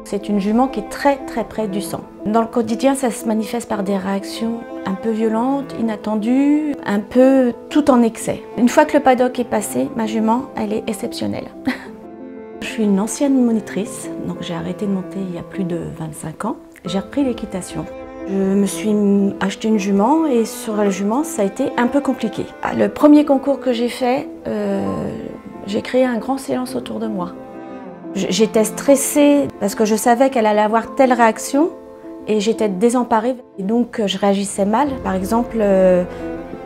C'est une jument qui est très près du sang. Dans le quotidien, ça se manifeste par des réactions un peu violentes, inattendues, un peu tout en excès. Une fois que le paddock est passé, ma jument, elle est exceptionnelle. Je suis une ancienne monitrice, donc j'ai arrêté de monter il y a plus de 25 ans. J'ai repris l'équitation. Je me suis acheté une jument et sur la jument, ça a été un peu compliqué. Le premier concours que j'ai fait, j'ai créé un grand silence autour de moi. J'étais stressée parce que je savais qu'elle allait avoir telle réaction et j'étais désemparée. Et donc je réagissais mal. Par exemple,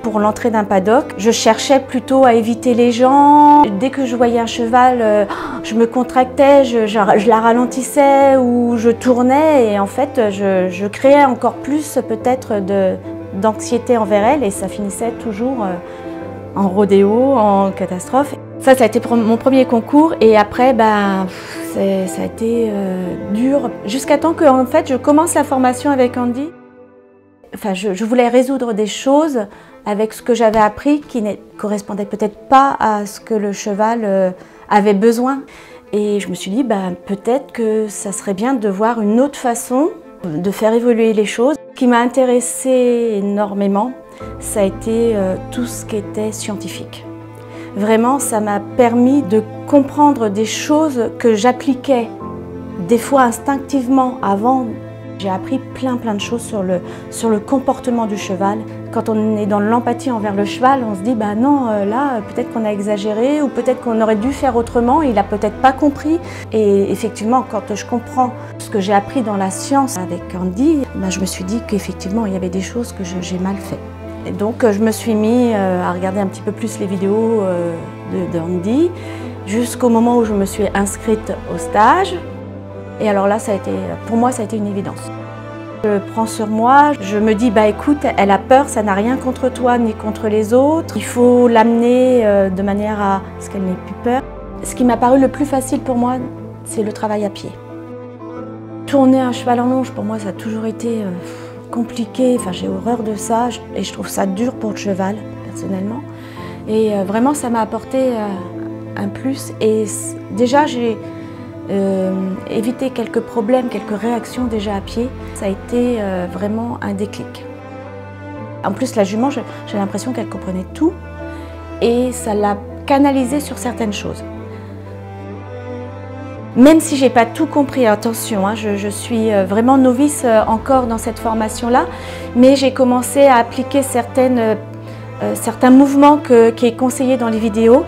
pour l'entrée d'un paddock, je cherchais plutôt à éviter les gens. Dès que je voyais un cheval, je me contractais, je la ralentissais ou je tournais et en fait je créais encore plus peut-être d'anxiété envers elle et ça finissait toujours en rodéo, en catastrophe. Ça a été mon premier concours et après, ça a été dur jusqu'à temps que en fait, je commence la formation avec Andy. Enfin, je voulais résoudre des choses avec ce que j'avais appris qui ne correspondait peut-être pas à ce que le cheval avait besoin. Et je me suis dit, peut-être que ça serait bien de voir une autre façon de faire évoluer les choses. Ce qui m'a intéressée énormément, ça a été tout ce qui était scientifique. Vraiment, ça m'a permis de comprendre des choses que j'appliquais des fois instinctivement avant. J'ai appris plein de choses sur le comportement du cheval. Quand on est dans l'empathie envers le cheval, on se dit non, là, peut-être qu'on a exagéré ou peut-être qu'on aurait dû faire autrement, il n'a peut-être pas compris. Et effectivement, quand je comprends ce que j'ai appris dans la science avec Andy, je me suis dit qu'effectivement, il y avait des choses que j'ai mal fait. Et donc je me suis mis à regarder un petit peu plus les vidéos d'Andy jusqu'au moment où je me suis inscrite au stage. Et alors là, pour moi, ça a été une évidence. Je prends sur moi, je me dis, écoute, elle a peur, ça n'a rien contre toi ni contre les autres. Il faut l'amener de manière à ce qu'elle n'ait plus peur. Ce qui m'a paru le plus facile pour moi, c'est le travail à pied. Tourner un cheval en longe, pour moi, ça a toujours été compliqué. Enfin, j'ai horreur de ça et je trouve ça dur pour le cheval, personnellement. Et vraiment, ça m'a apporté un plus. Et déjà, j'ai évité quelques problèmes, quelques réactions déjà à pied. Ça a été vraiment un déclic. En plus, la jument, j'ai l'impression qu'elle comprenait tout et ça l'a canalisée sur certaines choses. Même si j'ai pas tout compris, attention, je suis vraiment novice encore dans cette formation-là, mais j'ai commencé à appliquer certains mouvements qui est conseillé dans les vidéos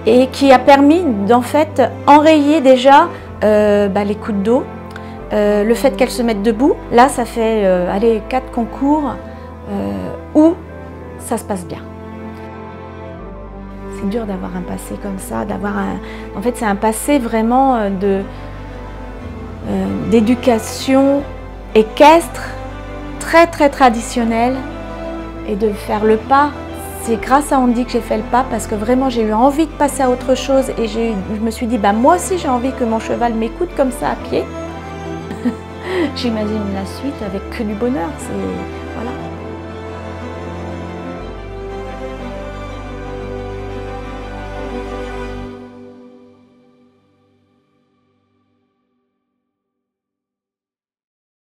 et qui a permis d'en fait enrayer déjà les coups de dos, le fait qu'elle se mette debout. Là, ça fait 4 concours où ça se passe bien. C'est dur d'avoir un passé comme ça, en fait c'est un passé vraiment d'éducation équestre, très traditionnel, et de faire le pas. C'est grâce à Andy que j'ai fait le pas parce que vraiment j'ai eu envie de passer à autre chose et je me suis dit moi aussi j'ai envie que mon cheval m'écoute comme ça à pied. J'imagine la suite avec que du bonheur, voilà.